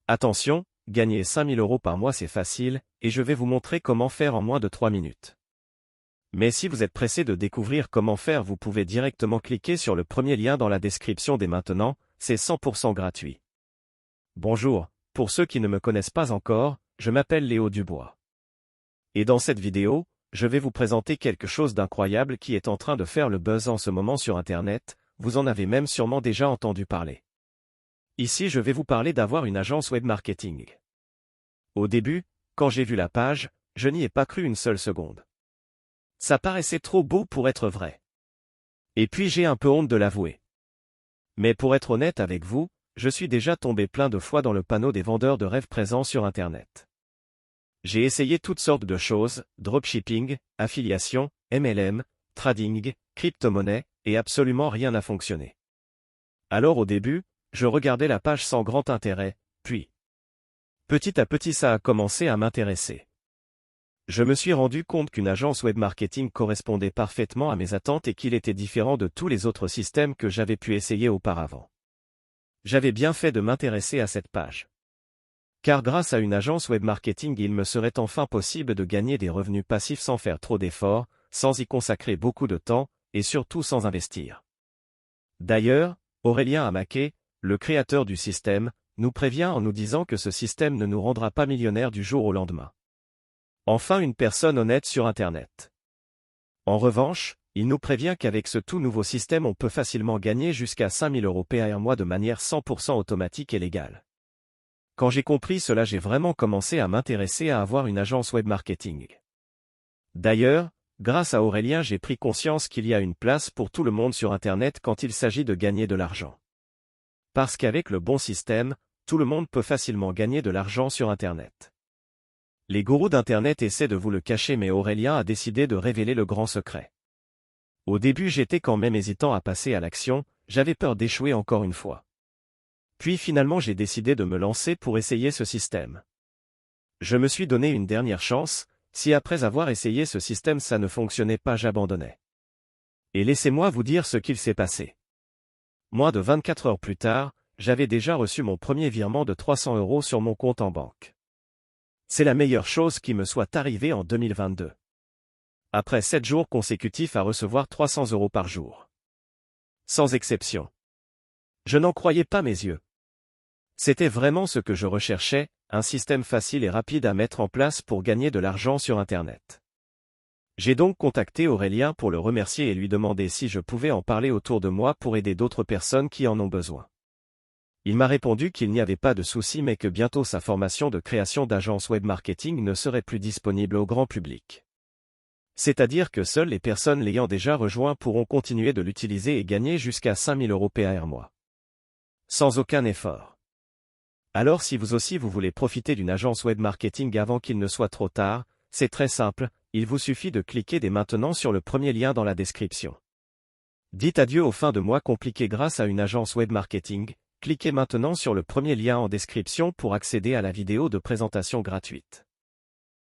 Attention, gagner 5000 € par mois c'est facile, et je vais vous montrer comment faire en moins de 3 minutes. Mais si vous êtes pressé de découvrir comment faire, vous pouvez directement cliquer sur le premier lien dans la description dès maintenant, c'est 100% gratuit. Bonjour, pour ceux qui ne me connaissent pas encore, je m'appelle Léo Dubois. Et dans cette vidéo, je vais vous présenter quelque chose d'incroyable qui est en train de faire le buzz en ce moment sur Internet, vous en avez même sûrement déjà entendu parler. Ici je vais vous parler d'avoir une agence web marketing. Au début, quand j'ai vu la page, je n'y ai pas cru une seule seconde. Ça paraissait trop beau pour être vrai. Et puis j'ai un peu honte de l'avouer. Mais pour être honnête avec vous, je suis déjà tombé plein de fois dans le panneau des vendeurs de rêves présents sur Internet. J'ai essayé toutes sortes de choses, dropshipping, affiliation, MLM, trading, crypto-monnaie, et absolument rien n'a fonctionné. Alors au début, je regardais la page sans grand intérêt, puis petit à petit ça a commencé à m'intéresser. Je me suis rendu compte qu'une agence web marketing correspondait parfaitement à mes attentes et qu'il était différent de tous les autres systèmes que j'avais pu essayer auparavant. J'avais bien fait de m'intéresser à cette page. Car grâce à une agence web marketing, il me serait enfin possible de gagner des revenus passifs sans faire trop d'efforts, sans y consacrer beaucoup de temps, et surtout sans investir. D'ailleurs, Aurélien Amaquet, le créateur du système, nous prévient en nous disant que ce système ne nous rendra pas millionnaires du jour au lendemain. Enfin une personne honnête sur Internet. En revanche, il nous prévient qu'avec ce tout nouveau système on peut facilement gagner jusqu'à 5000 € par mois de manière 100% automatique et légale. Quand j'ai compris cela, j'ai vraiment commencé à m'intéresser à avoir une agence web marketing. D'ailleurs, grâce à Aurélien, j'ai pris conscience qu'il y a une place pour tout le monde sur Internet quand il s'agit de gagner de l'argent. Parce qu'avec le bon système, tout le monde peut facilement gagner de l'argent sur Internet. Les gourous d'Internet essaient de vous le cacher, mais Aurélien a décidé de révéler le grand secret. Au début j'étais quand même hésitant à passer à l'action, j'avais peur d'échouer encore une fois. Puis finalement j'ai décidé de me lancer pour essayer ce système. Je me suis donné une dernière chance, si après avoir essayé ce système ça ne fonctionnait pas, j'abandonnais. Et laissez-moi vous dire ce qu'il s'est passé. Moins de 24 heures plus tard, j'avais déjà reçu mon premier virement de 300 € sur mon compte en banque. C'est la meilleure chose qui me soit arrivée en 2022. Après 7 jours consécutifs à recevoir 300 € par jour. Sans exception. Je n'en croyais pas mes yeux. C'était vraiment ce que je recherchais, un système facile et rapide à mettre en place pour gagner de l'argent sur Internet. J'ai donc contacté Aurélien pour le remercier et lui demander si je pouvais en parler autour de moi pour aider d'autres personnes qui en ont besoin. Il m'a répondu qu'il n'y avait pas de souci, mais que bientôt sa formation de création d'agence web marketing ne serait plus disponible au grand public. C'est-à-dire que seules les personnes l'ayant déjà rejoint pourront continuer de l'utiliser et gagner jusqu'à 5000 € par mois. Sans aucun effort. Alors si vous aussi vous voulez profiter d'une agence web marketing avant qu'il ne soit trop tard, c'est très simple, il vous suffit de cliquer dès maintenant sur le premier lien dans la description. Dites adieu aux fins de mois compliquées grâce à une agence web marketing, cliquez maintenant sur le premier lien en description pour accéder à la vidéo de présentation gratuite.